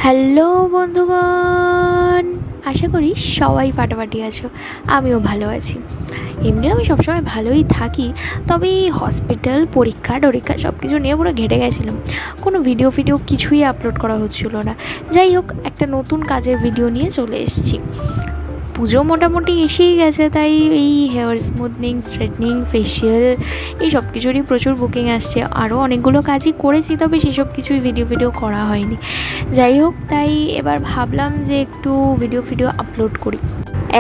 Hello বন্ধুগণ, আশা করি সবাই ফাটাফাটি আছো। আমিও ভালো আছি। এমনি আমি সবসময় ভালোই থাকি, তবে এই হসপিটাল পরীক্ষা সব কিছু নিয়ে পুরো ঘেটে গেছিলাম। কোনো ভিডিও কিছুই আপলোড করা হচ্ছিল না। যাই হোক, একটা নতুন কাজের ভিডিও নিয়ে চলে এসেছি। পুজো মোটামুটি এসেই গেছে, তাই এই হেয়ার স্মুথনিং, স্ট্রেটনিং, ফেসিয়াল এই সব কিছুরই প্রচুর বুকিং আসছে। আরও অনেকগুলো কাজই করেছি, তবে সেসব কিছুই ভিডিও করা হয়নি। যাই হোক, তাই এবার ভাবলাম যে একটু ভিডিও আপলোড করি।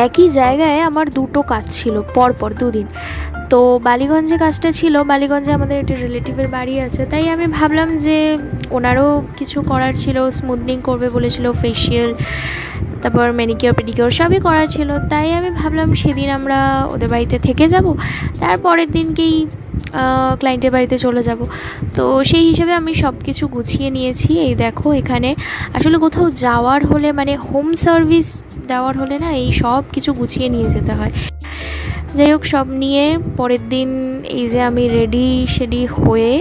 একই জায়গায় আমার দুটো কাজ ছিল পরপর দুদিন। তো বালিগঞ্জে কাজটা ছিল, বালিগঞ্জে আমাদের একটা রিলেটিভের বাড়ি আছে, তাই আমি ভাবলাম যে ওনারও কিছু করার ছিল, স্মুথনিং করবে বলেছিল, ফেসিয়াল, তারপর ম্যানিকিওর পেডিকিওর সবই করার ছিল। তাই আমি ভাবলাম সেদিন আমরা ওদের বাড়িতে থেকে যাব, তারপরের দিনকেই ক্লায়েন্টের বাড়িতে চলে যাব। তো সেই হিসেবে আমি সব কিছু গুছিয়ে নিয়েছি। এই দেখো, এখানে আসলে কোথাও যাওয়ার হলে, মানে হোম সার্ভিস দেওয়ার হলে না, এই সব কিছু গুছিয়ে নিয়ে যেতে হয়। যাই হোক, সব নিয়ে পরের দিন এই যে আমি রেডি হয়ে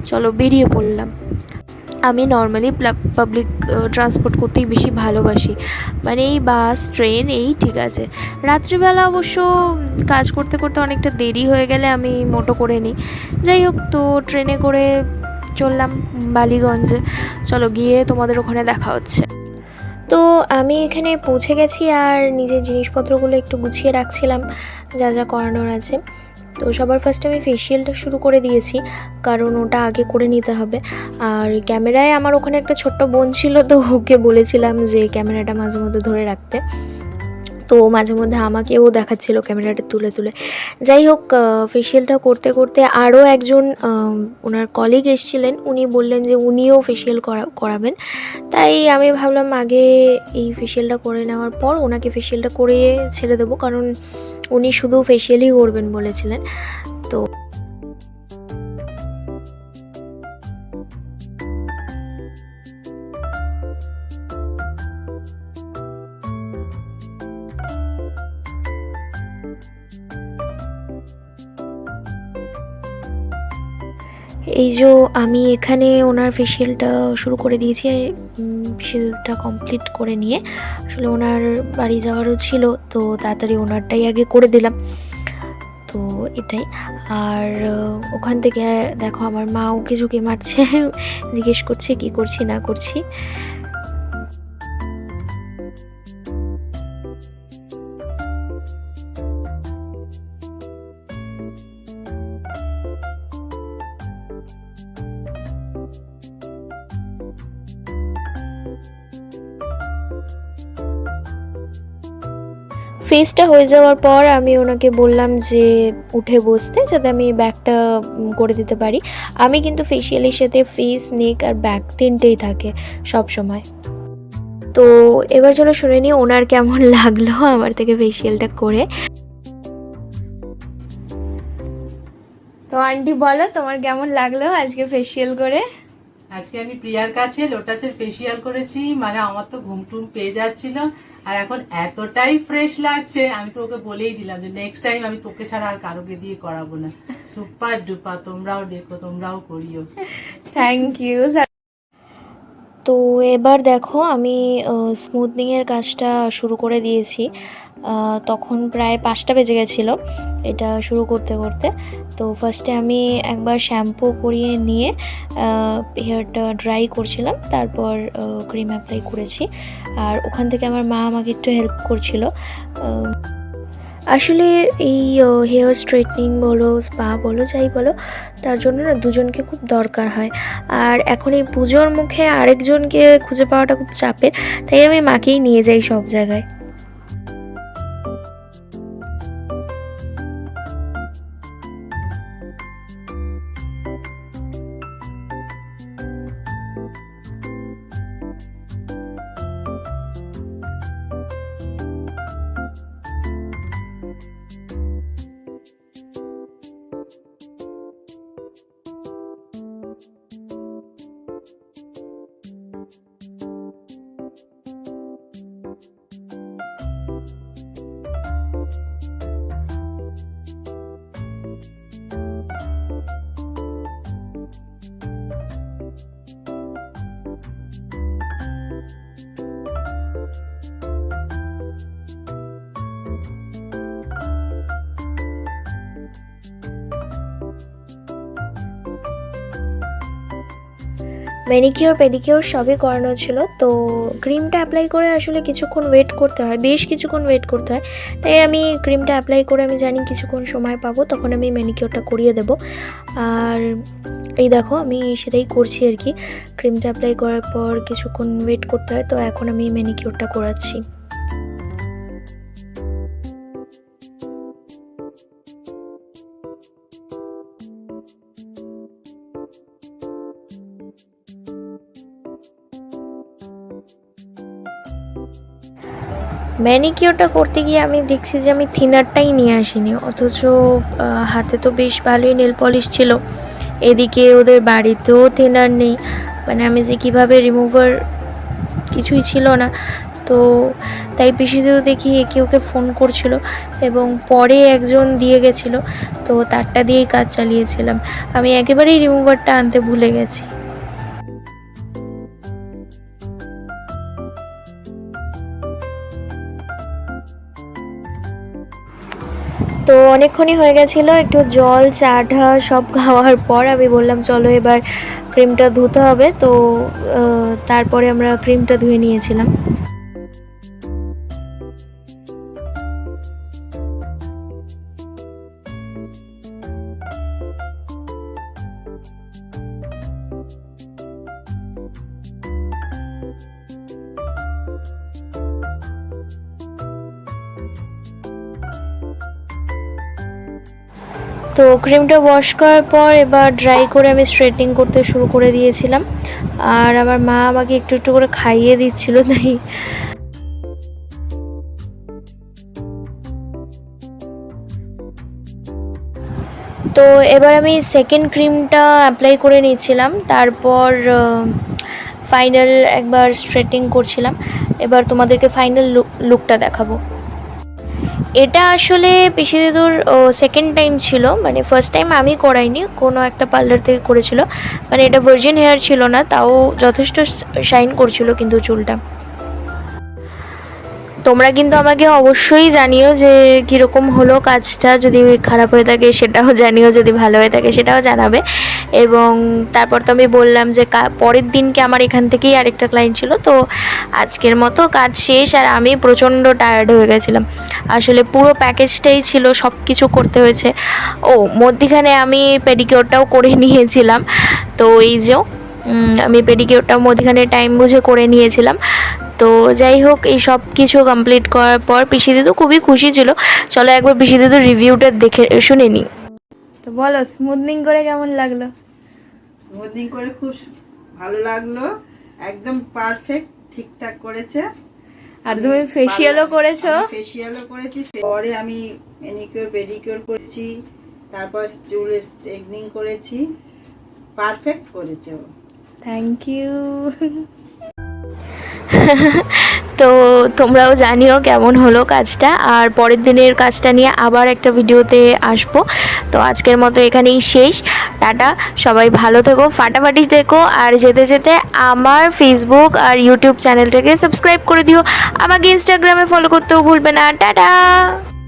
চলো বেরিয়ে পড়লাম। আমি নর্মালি পাবলিক ট্রান্সপোর্ট করতেই বেশি ভালোবাসি, মানে এই বাস, ট্রেন, এই ঠিক আছে। রাত্রিবেলা অবশ্য কাজ করতে করতে অনেকটা দেরি হয়ে গেলে আমি মোটো করে নিই। যাই হোক, তো ট্রেনে করে চললাম বালিগঞ্জে। চলো গিয়ে তোমাদের ওখানে দেখা হচ্ছে। তো আমি এখানে পৌঁছে গেছি, আর নিজের জিনিসপত্রগুলো একটু গুছিয়ে রাখছিলাম, যা যা করানোর আছে। তো সবার ফার্স্টে আমি ফেসিয়ালটা শুরু করে দিয়েছি, কারণ ওটা আগে করে নিতে হবে। আর ক্যামেরায় আমার ওখানে একটা ছোট্ট বোন ছিল, তো ওকে বলেছিলাম যে ক্যামেরাটা মাঝে মধ্যে ধরে রাখতে। তো মাঝে মধ্যে আমাকেও দেখাচ্ছিল ক্যামেরাটা তুলে তুলে। যাই হোক, ফেসিয়ালটা করতে করতে আরও একজন ওনার কলিগ এসেছিলেন, উনি বললেন যে উনিও ফেসিয়াল করাবেন। তাই আমি ভাবলাম আগে এই ফেসিয়ালটা করে নেওয়ার পর ওনাকে ফেসিয়ালটা করে ছেড়ে দেবো, কারণ উনি শুধু ফেসিয়ালই করবেন বলেছিলেন। তো এই যে আমি এখানে ওনার ফেসিয়ালটা শুরু করে দিয়েছি। ফেসিয়ালটা কমপ্লিট করে নিয়ে আসলে ওনার বাড়ি যাওয়ারও ছিল, তো তাড়াতাড়ি ওনারটাই আগে করে দিলাম। তো এটাই। আর ওখান থেকে দেখো আমার মা ওকে ঝুঁকে মারছে, জিজ্ঞেস করছে কি করছি না করছি। ফেসটা হয়ে যাওয়ার পর আমি ওনাকে বললাম যে উঠে বসতে, যাতে আমি ব্যাকটা করে দিতে পারি। আমি কিন্তু ফেসিয়ালের সাথে ফেস, নেক আর ব্যাক তিনটেই থাকে সব সময়। তো এবার চলো শুনে নিই ওনার কেমন লাগলো আমার থেকে ফেসিয়ালটা করে। তো আন্টি বলো, তোমার কেমন লাগলো আজকে ফেসিয়াল করে? আজকে আমি প্রিয়ার কাছে লোটাসের ফেসিয়াল করেছি, মানে আমার তো ঘুম টুম পেয়ে যাচ্ছিল, আর এখন এতটাই ফ্রেশ লাগছে, আমি তো ওকে বলেই দিলাম যে নেক্সট টাইম আমি তোকে ছাড়া আর কারোকে দিয়ে করাবো না। সুপার ডুপার, তোমরাও দেখো, তোমরাও করিও। Thank you. তো এবার দেখো আমি স্মুথনিংয়ের কাজটা শুরু করে দিয়েছি। তখন প্রায় 5টা বেজে গেছিলো এটা শুরু করতে করতে। তো ফার্স্টে আমি একবার শ্যাম্পু করিয়ে নিয়ে হেয়ারটা ড্রাই করছিলাম, তারপর ক্রিম অ্যাপ্লাই করেছি। আর ওখান থেকে আমার মা আমাকে একটু হেল্প করছিল। আসলে এই হেয়ার স্ট্রেটনিং বলো, স্পা বলো, যাই বলো, তার জন্য না দুজনকে খুব দরকার হয়। আর এখন এই পুজোর মুখে আরেকজনকে খুঁজে পাওয়াটা খুব চাপের, তাই আমি মাকেই নিয়ে যাই সব জায়গায়। ম্যানিকিওর পেডিকিওর সবই করানো ছিল। তো ক্রিমটা অ্যাপ্লাই করে আসলে কিছুক্ষণ ওয়েট করতে হয়, বেশ কিছুক্ষণ ওয়েট করতে হয়। তাই আমি ক্রিমটা অ্যাপ্লাই করে আমি জানি কিছুক্ষণ সময় পাবো, তখন আমি ম্যানিকিওরটা করিয়ে দেবো। আর এই দেখো আমি সেটাই করছি আর কি। ক্রিমটা অ্যাপ্লাই করার পর কিছুক্ষণ ওয়েট করতে হয়, তো এখন আমি ম্যানিকিওরটা করাচ্ছি। ম্যানিকিওরটা করতে গিয়ে আমি দেখছি যে আমি থিনারটাই নিয়ে আসিনি, অথচ হাতে তো বেশ ভালোই নেল পলিশ ছিল, এদিকে ওদের বাড়িতেও থিনার নেই। মানে আমি যে কীভাবে রিমুভার কিছুই ছিল না। তো তাই পিসিদেও দেখি একে ওকে ফোন করছিল এবং পরে একজন দিয়ে গেছিলো, তো তারটা দিয়েই কাজ চালিয়েছিলাম। আমি একেবারেই রিমুভারটা আনতে ভুলে গেছি। তো অনেকক্ষণই হয়ে গেছিলো, একটু জল চা টা সব খাওয়ার পর আমি বললাম চলো এবার ক্রিমটা ধুতে হবে। তো তারপরে আমরা ক্রিমটা ধুয়ে নিয়েছিলাম। তো ক্রিমটা ওয়াশ করার পর এবার ড্রাই করে আমি স্ট্রেটনিং করতে শুরু করে দিয়েছিলাম। আর আমার মা আমাকে একটু একটু করে খাইয়ে দিচ্ছিল, তাই তো এবার আমি সেকেন্ড ক্রিমটা অ্যাপ্লাই করে নিয়েছিলাম, তারপর ফাইনাল একবার স্ট্রেটনিং করছিলাম। এবার তোমাদেরকে ফাইনাল লুকটা দেখাবো। এটা আসলে পিসি দিদুর সেকেন্ড টাইম ছিল, মানে ফার্স্ট টাইম আমি করাইনি, কোনো একটা পার্লার থেকে করেছিল। মানে এটা ভার্জিন হেয়ার ছিল না, তাও যথেষ্ট শাইন করছিল কিন্তু চুলটা। তোমরা কিন্তু আমাকে অবশ্যই জানিও যে কীরকম হলো কাজটা, যদি খারাপ হয়ে থাকে সেটাও জানিও, যদি ভালো হয়ে থাকে সেটাও জানাবে। এবং তারপর তো আমি বললাম যে পরের দিনকে আমার এখান থেকেই আরেকটা ক্লায়েন্ট ছিল। তো আজকের মতো কাজ শেষ, আর আমি প্রচণ্ড টায়ার্ড হয়ে গেছিলাম। আসলে পুরো প্যাকেজটাই ছিল, সব কিছু করতে হয়েছে। ও মধ্যিখানে আমি পেডিকিওরটাও করে নিয়েছিলাম। তো এই যে আমি পেডিকিওরটাও মধ্যিখানে টাইম বুঝে করে নিয়েছিলাম। তো যাই হোক, এই সব কিছু কমপ্লিট করার পর পিসি দিদু খুবই খুশি ছিল। চলো একবার পিসি দিদুর রিভিউটা দেখে শুনে নিই। তো বলো, স্মুথনিং করে কেমন লাগলো? স্মুথনিং করে খুব ভালো লাগলো, একদম পারফেক্ট ঠিকঠাক করেছে। আর তুমি ফেসিয়ালও করেছো? ফেসিয়ালও করেছি, পরে আমি ম্যানিকিওর পেডিকিওর করেছি, তারপর চুল স্ট্রেটনিং করেছি, পারফেক্ট করেছে ও। Thank you. তো তোমরাও জানিও কেমন হলো কাজটা, আর পরের দিনের কাজটা নিয়ে আবার একটা ভিডিওতে আসবো। তো আজকের মতো এখানেই শেষ, টাটা। সবাই ভালো থেকো, ফাটাফাটি থেকো, আর যেতে যেতে আমার ফেসবুক আর ইউটিউব চ্যানেলটাকে সাবস্ক্রাইব করে দিও। আমাকে ইনস্টাগ্রামে ফলো করতেও ভুলবে না। টাটা।